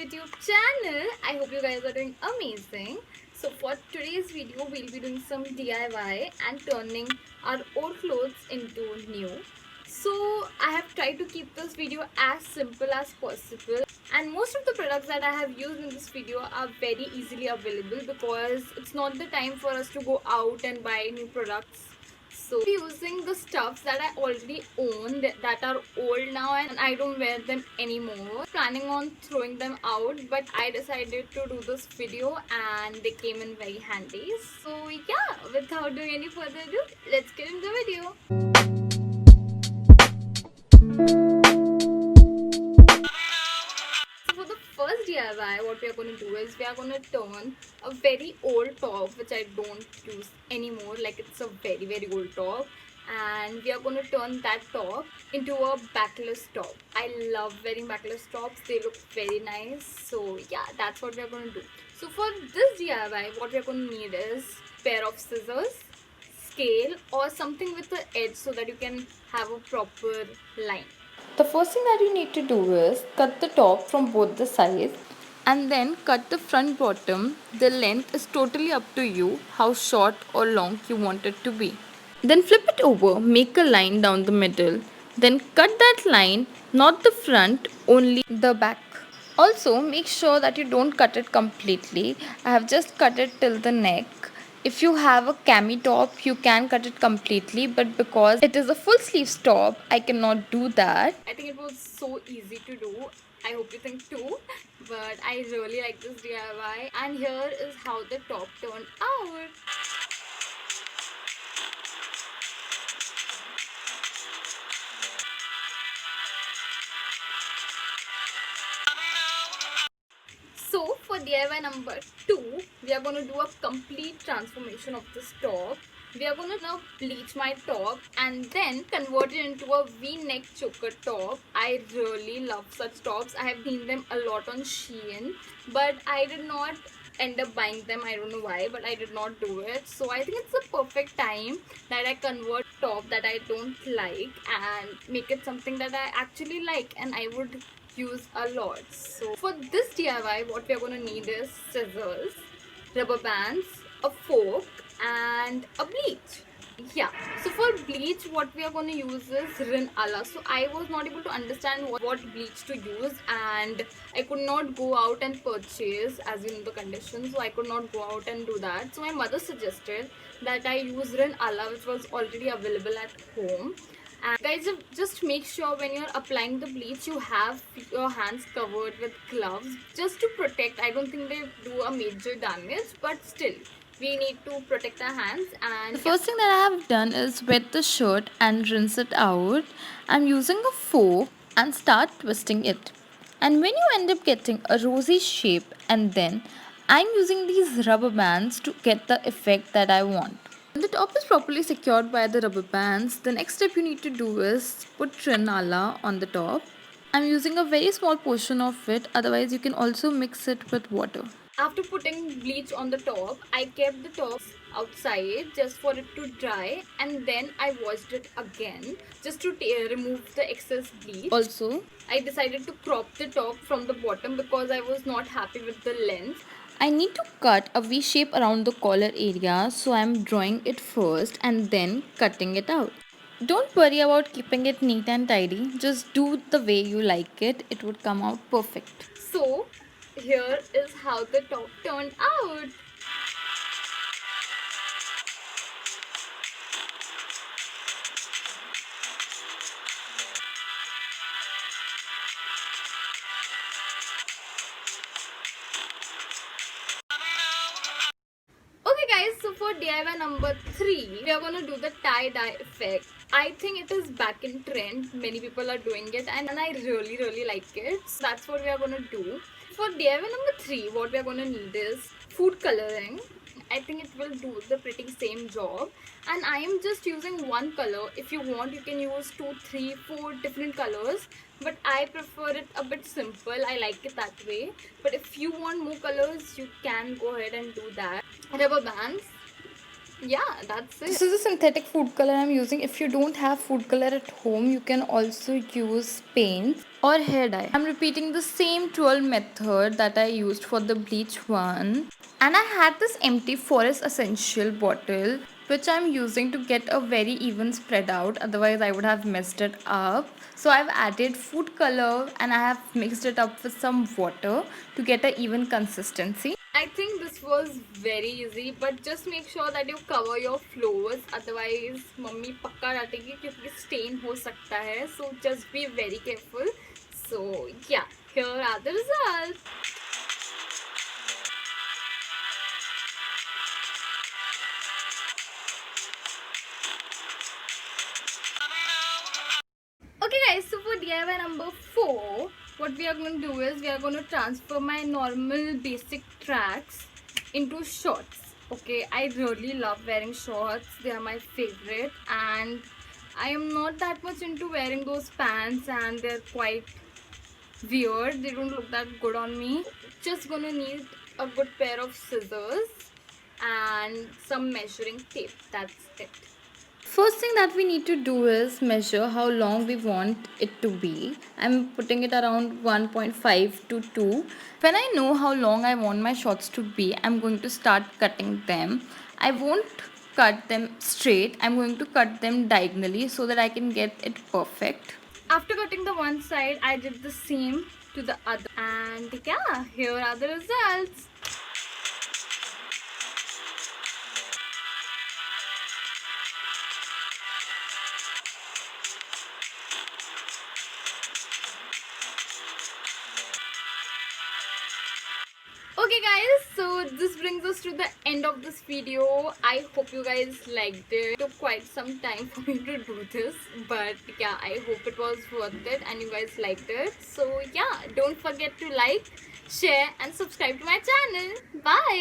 YouTube channel. I hope you guys are doing amazing. So for today's video, we'll be doing some DIY and turning our old clothes into new. So I have tried to keep this video as simple as possible, and most of the products that I have used in this video are very easily available because it's not the time for us to go out and buy new products. So I'm using the stuffs that I already own that are old now and I don't wear them anymore. Planning on throwing them out, but I decided to do this video and they came in very handy. So yeah, without doing any further ado, let's get into the video. So for the first DIY, what we are going to do is we are going to turn a very old top which I don't use anymore, like it's a very old top, and we are going to turn that top into a backless top. I love wearing backless tops, they look very nice. So yeah, that's what we are going to do. So for this DIY, what we are going to need is pair of scissors, scale or something with the edge so that you can have a proper line. The first thing that you need to do is cut the top from both the sides and then cut the front bottom. The length is totally up to you how short or long you want it to be. Then flip it over, make a line down the middle. Then cut that line, not the front, only the back. Also, make sure that you don't cut it completely. I have just cut it till the neck. If you have a cami top, you can cut it completely, but because it is a full sleeves top, I cannot do that. I think it was so easy to do. I hope you think too. But I really like this DIY. And here is how the top turned out. So for DIY number 2, we are going to do a complete transformation of this top. We are going to now bleach my top and then convert it into a V-neck choker top. I really love such tops. I have seen them a lot on Shein, but I did not end up buying them. I don't know why, but I did not do it. So I think it's the perfect time that I convert top that I don't like and make it something that I actually like and I would use a lot. So for this DIY, what we are going to need is scissors, rubber bands, a fork and a bleach. Yeah, so for bleach what we are going to use is Rin Ala. So I was not able to understand what bleach to use and I could not go out and purchase, as you know the conditions, so I could not go out and do that. So my mother suggested that I use Rin Ala, which was already available at home. And guys, just make sure when you're applying the bleach you have your hands covered with gloves just to protect. I don't think they do a major damage, but still we need to protect our hands. And the first thing that I have done is wet the shirt and rinse it out. I'm using a fork and start twisting it. And when you end up getting a rosy shape, and then I'm using these rubber bands to get the effect that I want. When the top is properly secured by the rubber bands, the next step you need to do is put trinala on the top. I'm using a very small portion of it, otherwise you can also mix it with water. After putting bleach on the top, I kept the top outside just for it to dry and then I washed it again just to remove the excess bleach. Also, I decided to crop the top from the bottom because I was not happy with the length. I need to cut a V shape around the collar area, so I'm drawing it first and then cutting it out. Don't worry about keeping it neat and tidy, just do the way you like it, it would come out perfect. So here is how the top turned out. Okay guys, so for DIY number 3, we are going to do the tie-dye effect. I think it is back in trend. Many people are doing it and I really like it. So that's what we are going to do. For DIY number 3, what we are going to need is food coloring. I think it will do the pretty same job. And I am just using one color. If you want, you can use 2, 3, 4 different colors. But I prefer it a bit simple. I like it that way. But if you want more colors, you can go ahead and do that. Rubber bands, Yeah, that's it. This is a synthetic food color I'm using. If you don't have food color at home, you can also use paints or hair dye. I'm repeating the same twirl method that I used for the bleach one. And I had this empty Forest Essential bottle which I'm using to get a very even spread out, otherwise I would have messed it up. So I've added food color and I have mixed it up with some water to get an even consistency. I think this was very easy, but just make sure that you cover your floors, otherwise mummy पक्का डांटेगी क्योंकि stain हो सकता है. So just be very careful. So yeah, here are the results. Okay guys, so for DIY number 4, what we are going to do is we are going to transfer my normal basic tracks into shorts. Okay, I really love wearing shorts. They are my favorite, and I am not that much into wearing those pants, and they're quite weird. They don't look that good on me. Just gonna need a good pair of scissors and some measuring tape. That's it. First thing that we need to do is measure how long we want it to be. I'm putting it around 1.5 to 2. When I know how long I want my shorts to be, I'm going to start cutting them. I won't cut them straight. I'm going to cut them diagonally so that I can get it perfect. After cutting the one side, I did the same to the other. And yeah, here are the results. Okay guys, so this brings us to the end of this video. I hope you guys liked it. It took quite some time for me to do this, but yeah, I hope it was worth it and you guys liked it. So yeah, don't forget to like, share and subscribe to my channel. Bye.